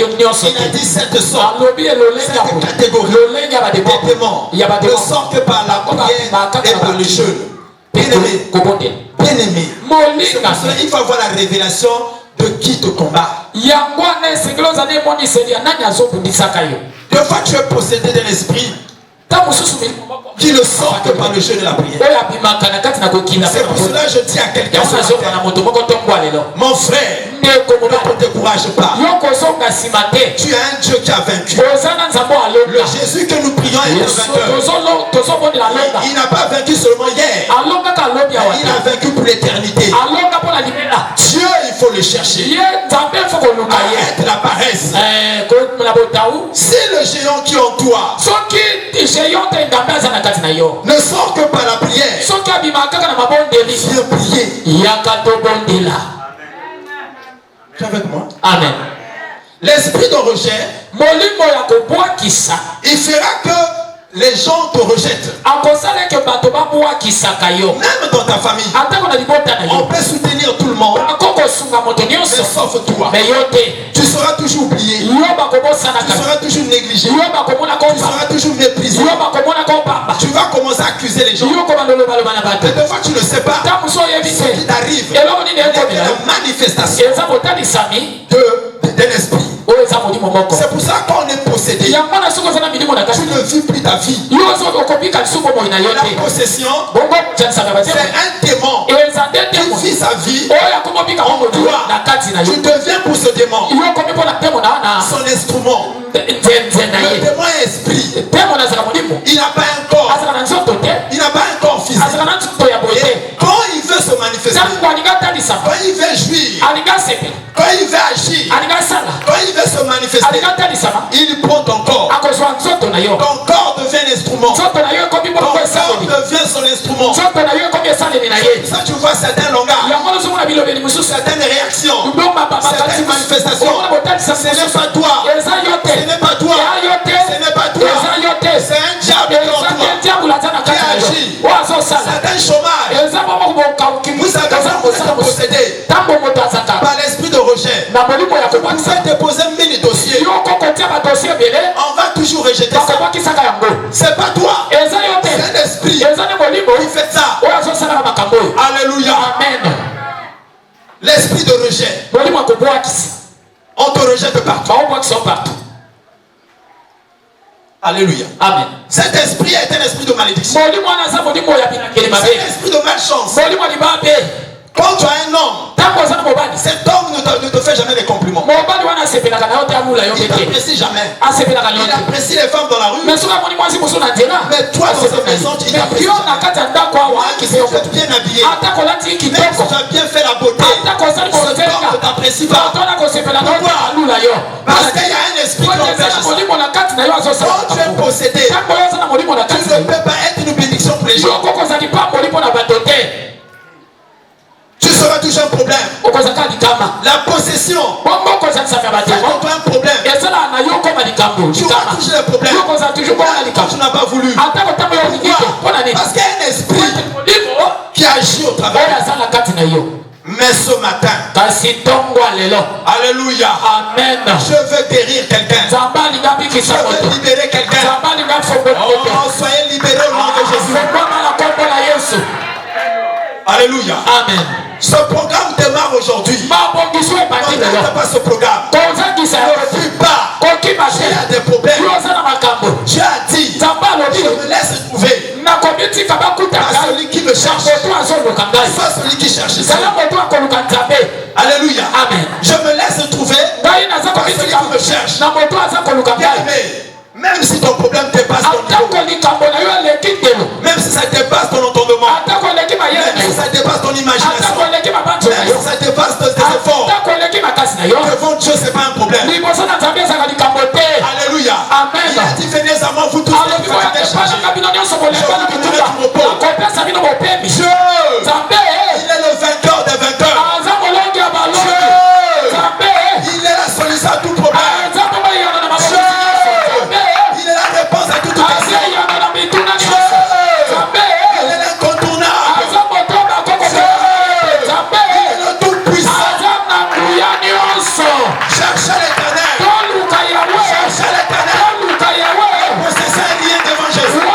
dit cette sorte. Cette catégorie des démons ne sort que par la prière et par le jeûne. Bien-aimé, il faut avoir la révélation de qui te combat. Des fois tu es possédé d'un esprit qui ne sort que par le jeûne et la prière. C'est pour cela que je dis à quelqu'un, mon frère, ne te décourage pas. Tu as un Dieu qui a vaincu. Le Jésus que nous prions est un vainqueur. Il n'a pas vaincu seulement hier. Il a vaincu pour l'éternité. Dieu, il faut le chercher. Arrête la paresse. Si le géant qui est en toi ne sort que par la prière, viens prier. Tu es avec moi? Amen. L'esprit de rejet, il fera que les gens te rejettent. Même dans ta famille, on peut soutenir tout le monde, mais sauf toi. Tu seras toujours oublié. Tu seras toujours négligé. Tu seras toujours méprisé. Tu vas commencer à accuser les gens. Mais des fois tu ne sais pas ce qui t'arrive. Il y a une manifestation d'un esprit. C'est pour ça que quand on est possédé, tu ne vis plus ta vie. La possession, c'est un démon qui vit sa vie en toi. Tu deviens pour ce démon son instrument. Le démon est esprit. Il n'a pas un corps. Il n'a pas un corps physique. Et quand il veut se manifester, quand il veut jouir, quand il veut agir, quand il veut se manifester, il prend ton corps. Ton corps devient un instrument. Ton corps devient son instrument. Ça, tu vois certains langages, certaines réactions, certaines manifestations. Ce n'est pas toi. Ce n'est pas toi. Ce n'est pas toi. C'est un diable qui agit. C'est un chômage. Vous savez, vous êtes possédé par l'esprit de rejet. Vous faites déposer 1000 dossiers. On va toujours rejeter ça. C'est pas toi. C'est un esprit qui fait ça. Alléluia. Amen. L'esprit de rejet. On te rejette partout. Alléluia. Amen. Cet esprit est un esprit de malédiction. C'est un esprit de malchance. Quand tu as un homme, cet homme ne te fait jamais des compliments. Il n'apprécie jamais. Il apprécie les femmes dans la rue. Mais toi, dans cette maison, tu n'apprécies jamais. Si tu es bien habillé, même si tu as bien fait la beauté, cet homme ne t'apprécie pas. Pourquoi? Parce qu'il y a un esprit qui empêche ça. Quand tu es possédé, tu ne peux pas être une bénédiction pour les gens. Tu seras toujours un problème. La possession, c'est un problème. Tu auras toujours un problème. Quand tu n'as pas voulu. Parce qu'il y a un esprit qui agit au travers. Mais ce matin, alléluia, amen. Je veux guérir quelqu'un. Je veux libérer quelqu'un. Oh, soyez libérés au nom de Jésus. Alléluia. Amen. Ce programme démarre aujourd'hui. Ne pas ce programme. Ne fuis pas. Tu as des problèmes. Tu as dit, je me laisse trouver. Pas celui qui me cherche. Pas celui qui cherche. Alléluia. Amen. Je me laisse trouver. Pas celui qui me cherche. Bien aimé. Même si ton problème dépasse ton niveau, même si ça dépasse ton entendement, même si ça dépasse ton imagination, même si ça dépasse tes efforts, devant Dieu c'est pas un problème. Alléluia. Amen. Il a dit venez à moi vous tous les fatigués chargés, je vous donnerai du repos. Dieu, il est le vainqueur des vainqueurs. Dieu, il est la solution à tout problème. Dieu, il est la réponse à toute question. Dieu, il est l'incontournable. Dieu, il est le tout-puissant. Cherchez l'éternel. Cherchez l'éternel. Possessez rien devant Jésus.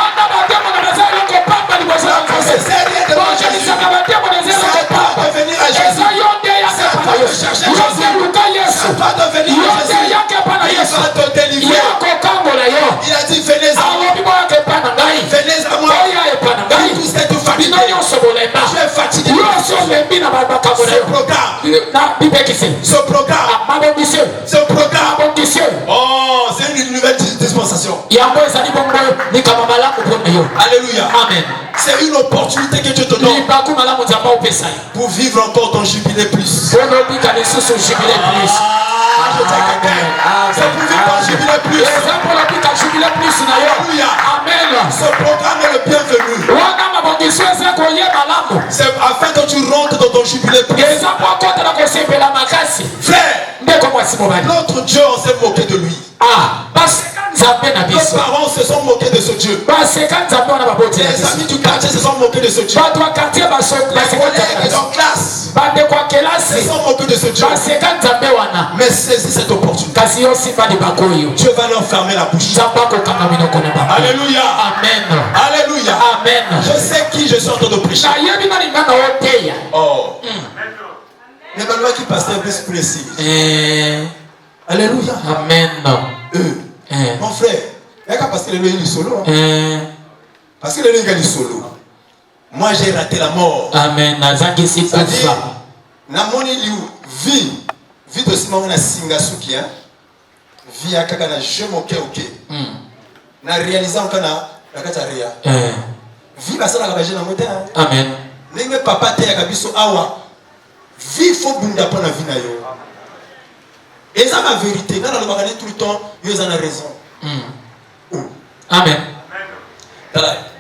Possessez rien devant Jésus. C'est pas de venir à Jésus. C'est pas de chercher Jésus. C'est pas de venir à Jésus. Il va te délivrer. Il a dit venez à moi. Venez à moi. Vous tous êtes fatigués. Je suis fatigué. Ce programme. Oh, c'est une nouvelle dispensation. Alléluia. Amen. C'est une opportunité que Dieu te donne pour vivre encore ton jubilé plus. C'est pour vivre ton jubilé plus. Alléluia. Amen. Ce programme est le bienvenu. C'est afin que tu rentres dans ton jubilé plus. Frère, notre Dieu, on s'est moqué de lui. Nos parents se sont moqués de ce Dieu. Les amis du quartier se sont moqués de ce Dieu. Les collègues en classe se sont moqués de ce Dieu. Mais saisis cette opportunité. Dieu va leur fermer la bouche. Alléluia. Amen. Alléluia. Amen. Je sais qui je suis en train de prêcher. Oh. Mais maintenant qui passe un peu précis. Alléluia. Amen. Mon frère, il y a qu'à passer le lieu solo. Parce que le lieu est solo. Moi j'ai raté la mort. Amen. C'est-à-dire, na moni liu vie de Simon na Singasuki, vie à kaka na je moke oké. Na réalisant kana na kataria. Vie ba sala ka ba na moté. Amen. Ninge papa te ya kabiso awa. Vie faut bunda pour la vie na yo. Et ça ma vérité, quand on va tout le temps, ils ont raison. Amen.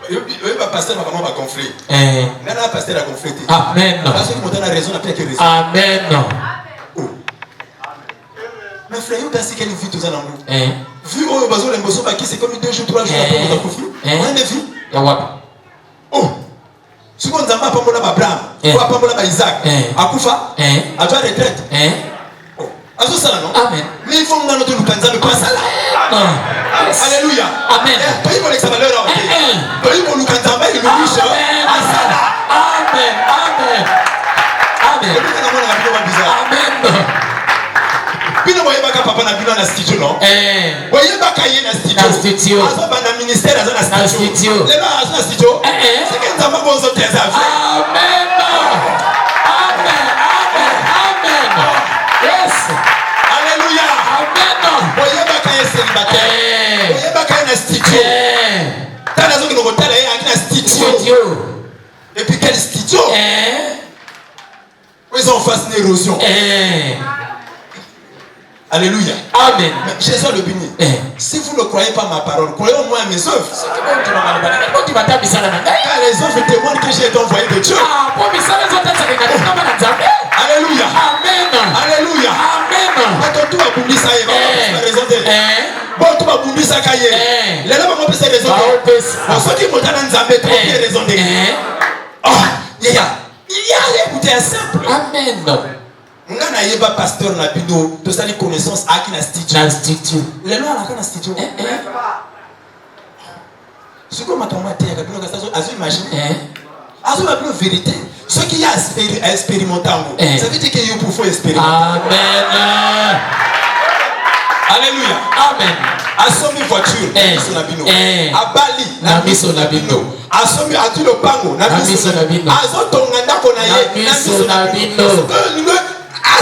Il va passer ma maman va gonfler. Nana pasteur a gonflé. Amen. Parce que mon a raison, n'a pas que raison. Amen. Mais frère, il y a aussi quelle vie tous en amour. Vu au bazo les mbosso qui c'est comme 2 jours 3 jours après on a confié. On a une vie. Oh. Si on n'a pas pour Abraham, ou pas pour Isaac, akufa, à toi retraite. Azo ça non? Amen. Mais il faut que notre lukanza le passe là. Alléluia. Amen. Toi il faut l'examen là. Toi il faut lukanza mais il nous riche. Amen. Amen. Amen. Amen. Bino boye baka papa na bino na studio non? Boye baka ye na studio. Azo ba na ministère azo na studio. Le ba azo na studio. C'est que nzamba bozo teza. Amen. Amen. Amen. Amen. Yes. Alléluia. Amen. Boye baka ye célibataire. Boye baka ye na studio. Tana zo kino kotala ye akina studio. Et puis quel studio? Ils ont face une érosion. Alléluia. Amen. Mais Jésus le béni. Si vous ne croyez pas ma parole, croyez au moins à mes œuvres. Car les œuvres témoignent que j'ai été envoyé de Dieu. Alléluia. Amen. Alléluia. Amen. Tout va bouger ça et va raison de. Bon, tout va bouger ça cahier. Les gens vont penser raison de. Bon, ceux qui montent dans Nzambé, tout va raison de. Oh, il y a écouté un simple. Amen. Ngana yeba pasteur na bino to sali connaissance aki na studio. Na studio. Le no ala kana studio. Ce que ma tomba te ya bino ka ça azu imagine. Azu la vérité. Ce qui a expérimenté ça veut dire que you pour expérimenter. Amen. Alléluia. Amen. Asomi voiture na miso na bino. Abali na miso na bino. Asomi atu le pango na miso na bino. Azo tonga ndako na ye na miso na bino.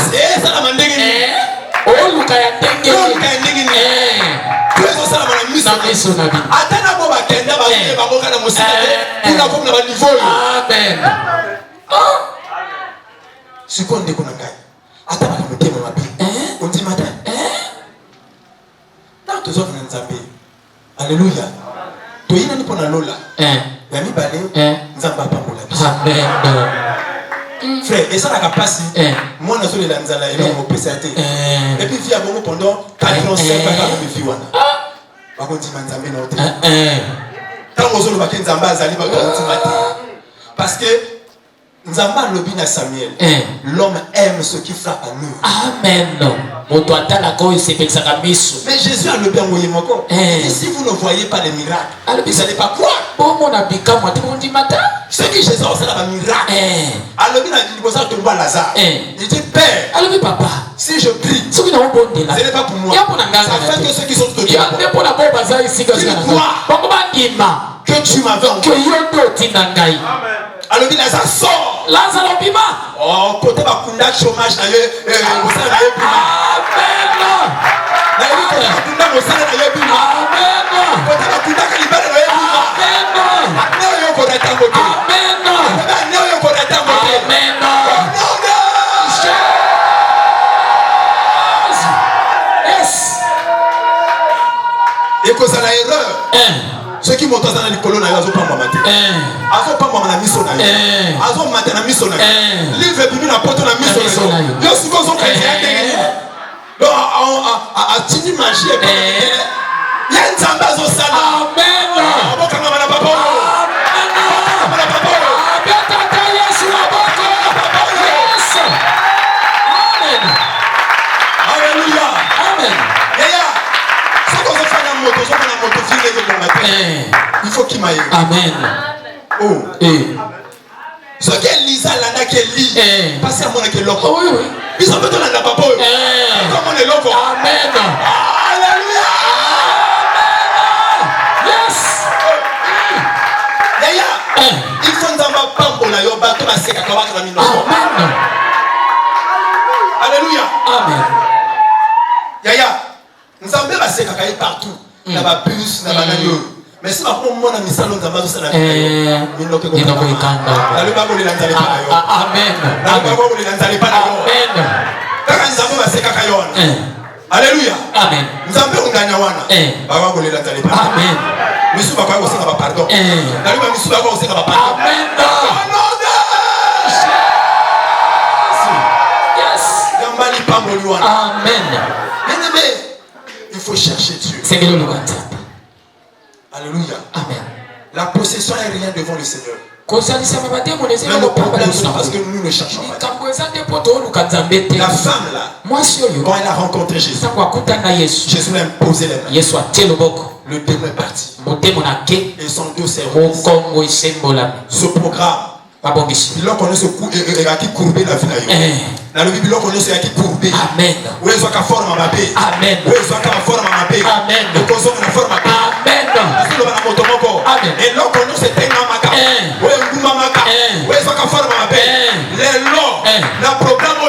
C'est ça la mandingue. Oh luka ya ndenge. Luka ya ndenge. Preso ça la miso na bino. Atana bo bakenda ba ye ba boka na musika. Kuna ko na ba niveau. Amen. Sikonde kuna ngai. Atana ko mutema mabi. Alléluia. Toyina ni pona lola. Ya mi balé. Nzamba pambola. Amen. Frère, et ça n'a pas passé. Moi, je suis là, et mon PCT. Et puis, il y a beaucoup pendant 4 ans, 5 ans, je suis là. Par contre, il m'a dit, non, quand on se fait Nzamba, parce que Nzamba lobi na Samuel. L'homme aime ce qui frappe à nous. Amen. Mais Jésus a le bien envoyé mon corps. Et si vous ne voyez pas les miracles, vous n'allez pas croire. Ce que Jésus a fait là, un miracle. Alors il a dit à Lazare. Il dit Père, papa, si je prie, ce n'est pas pour moi. Ça fait que ceux qui sont autour de moi que tu m'avais envoyé. Alors il Lazare sort. Lazare bima. Oh, côté bakunda chômage na ye, Amen. Na ye côté bakunda mosala na ye bima. Amen. Côté bakunda kalibala na ye bima. Amen. Na yo côté tango te. Amen. Na yo côté tango te. Amen. Yes. Et cause à l'erreur. Ceux qui montent dans les colonnes, ils ont pas maté. Ils ont pas maté na miso na yo. Ils ont maté na miso na yo. Livre bibi na poto na miso na yo. Yo souvent sont chrétiens derrière. Donc à tini magie. Il y a une zamba zo sala. Amen. Aboka na papa. Alléluia. Amen. Il faut qu'il m'aille. Amen. Oh. Ce qu'elle lit, ça l'a qu'elle lit. Passez à mon que l'autre. Oui, oui. Ils ont besoin de la papa. Comment on est l'autre? Amen. Alléluia. Yes. Yaya. Il faut nous avoir pas pour la yoba. Tout va se cacher dans la mine. Amen. Alléluia. Amen. Yaya. Nous avons bien se cacher partout. Na ba bus, na ba nanyo. Mais si ma pour moi na misalo nzamba zo na minoko ikanda. Ale ba boli lanzale pa yo. Amen. Na ba boli lanzale pa yo. Amen. Kaka nzamba ba se kaka yona. Alléluia. Amen. Nzambe unganya wana. Ba ba boli lanzale pa. Amen. Misu ba kwa oseka ba pardon. Na ba misu ba kwa oseka ba pardon. Amen. Yes. Yambali pa moli wana. Amen. Bien-aimé, il faut chercher Dieu. Alléluia. Amen. La possession est rien devant le Seigneur. Mais le problème, c'est parce que nous ne cherchons pas. La femme là, quand elle a rencontré Jésus, Jésus l'a imposé les mains. Le démon est parti. Et son dos s'est remis. Ce programme, il a connu ce coup et a courbé la vie. Dans le Bible, on connaît ce qui est courbé. Amen. Où est-ce qu'il y a forme à ma paix? Amen. Où est-ce qu'il y a forme à ma paix? Amen. Où est-ce qu'il y a forme à ma paix? Amen. Amen. Et là, on connaît ce thème à ma paix. Où est-ce qu'il y a forme à ma paix? Les lois, le programme,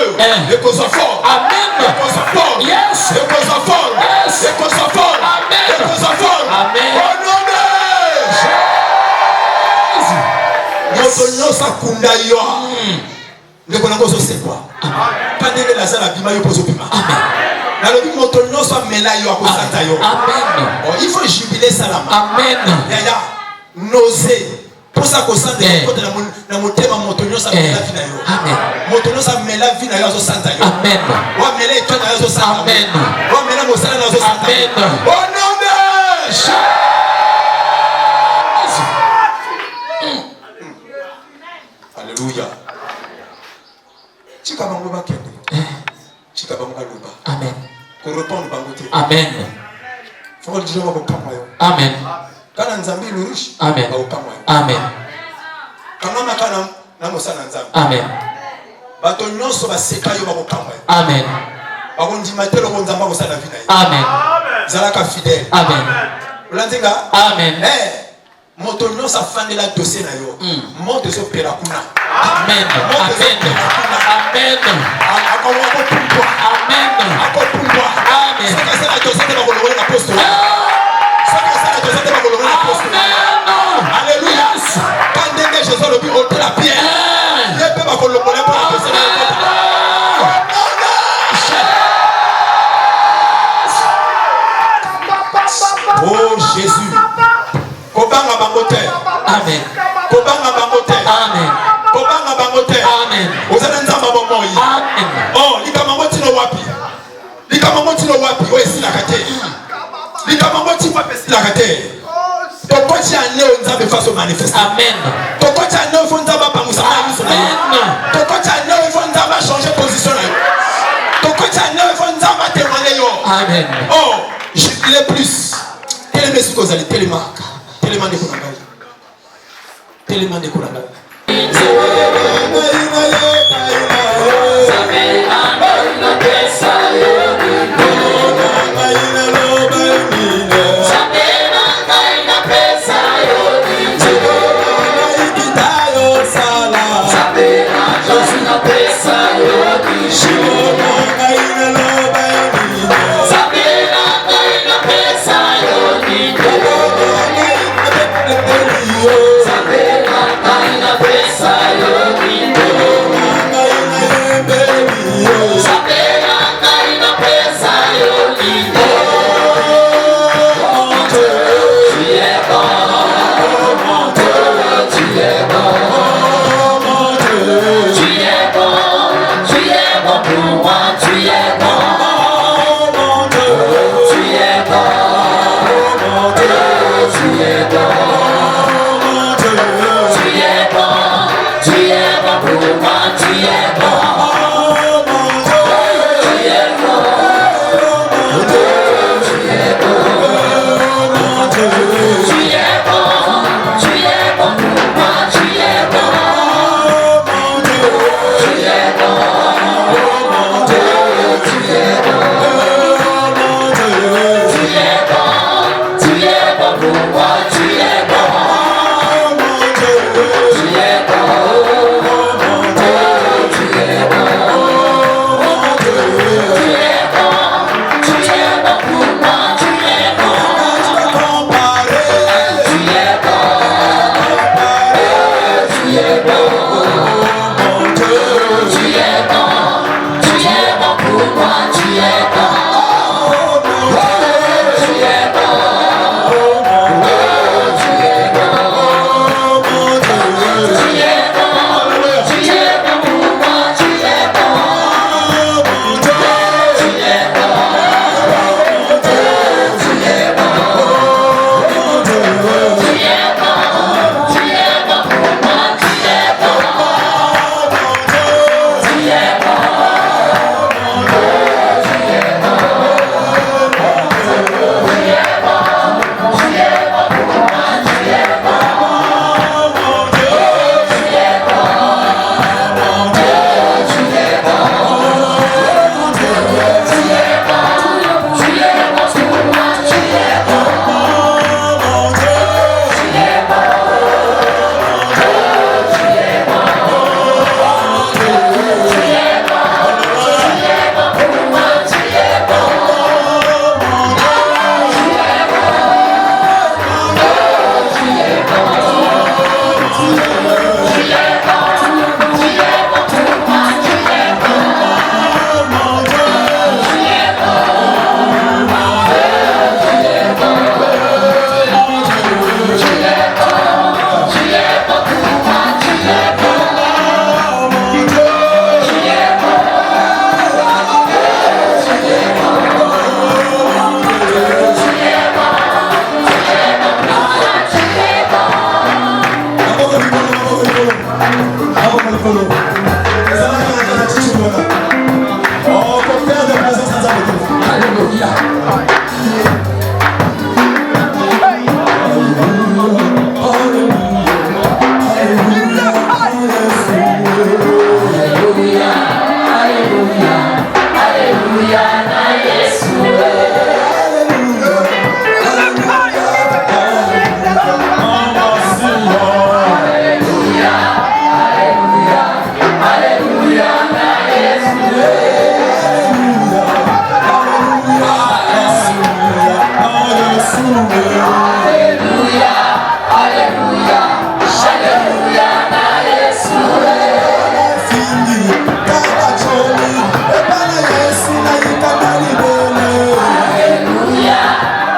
le cause fort. Amen. Le cause fort. Yes. Le cause fort. Yes. Le cause fort. Amen. Le cause fort. Amen. Au nom de Jésus. Ne connaissons pas c'est quoi. Quand il est là, ça la bima yo poso bima. Na le bima moto nyonso amela yo akosata yo. Amen. Il faut jubiler salama. Amen. Yaya, noser. Pour ça qu'on sente côté na motema moto nyonso amela vina yo. Amen. Moto nyonso amela vina yo azosanta yo. Amen. Wa mela etona yo azosanta. Amen. Wa mela mosala na azosanta. Amen. Au nom de Jésus. Alléluia. Amen. Amen. Amen. Amen. Amen. Amen. Amen. Amen. Zalaka fidèle. Amen. Amen. Moto nyonso afandela dossier na yo. Monte so pela kuna. Amen. Amen. Amen. Amen. Amen. Alléluia. Quand Jésus le but ôter la pierre. Il peut pas colomoler pour la dossier. Oh Jésus. Kobanga bangote. Amen. Kobanga bangote. Amen. Kobanga bangote. Amen. Ozana nzamba bomoi. Amen. Oh, likamangoti no wapi? Likamangoti no wapi? Oh, esi la kate. Likamangoti wapi esi la kate. Tokocha leo nzambe faso manifeste. Amen. Tokocha leo fo nzamba pangusa. Amen. Tokocha leo fo nzamba changer position. Tokocha leo fo nzamba témoigner yo. Amen. Oh, je dirais plus. Tellement ce que vous allez tellement de courage. Tellement de courage.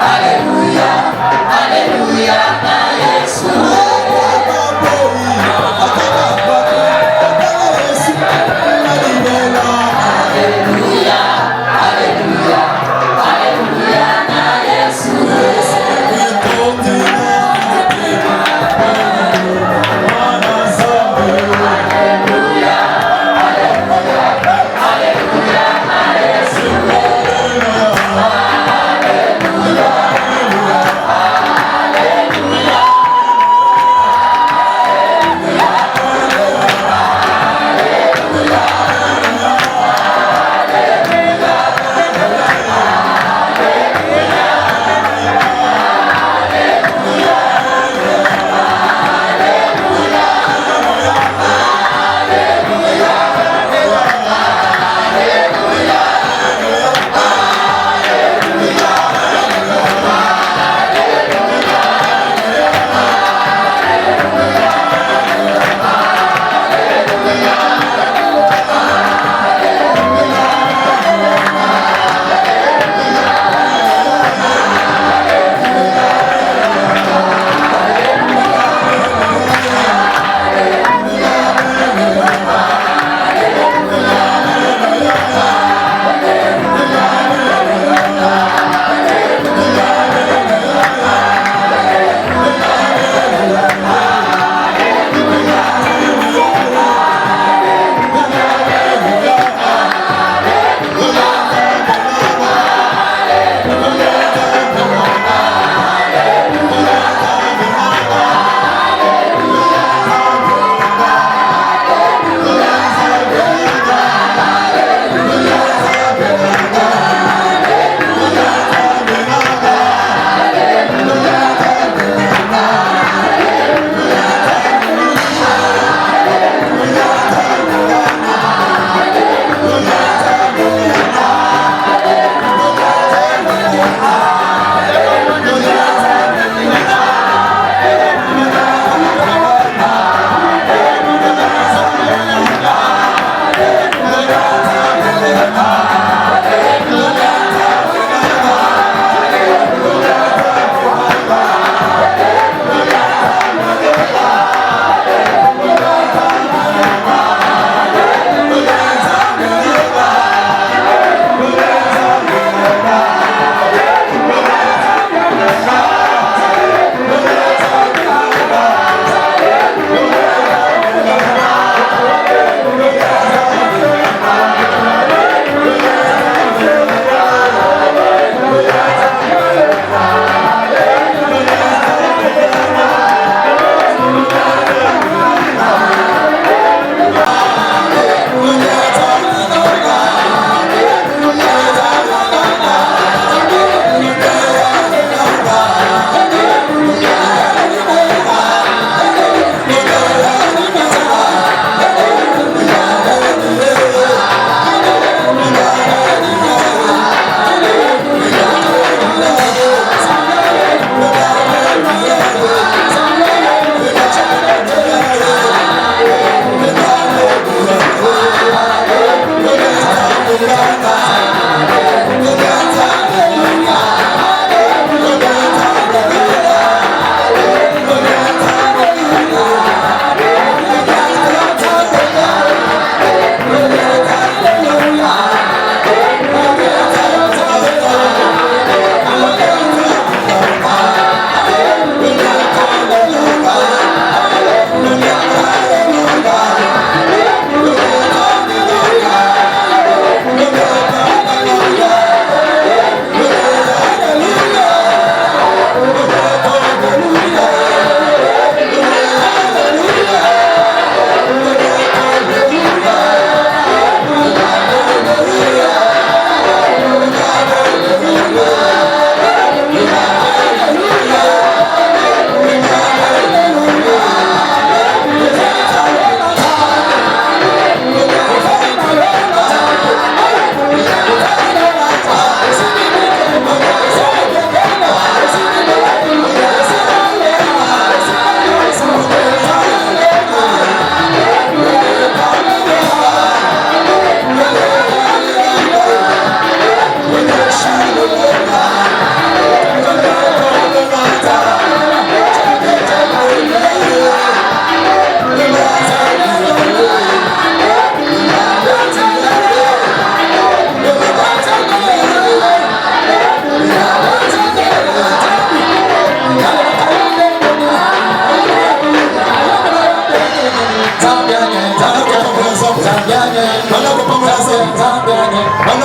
Hallelujah.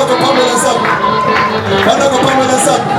Banda kupambana sana.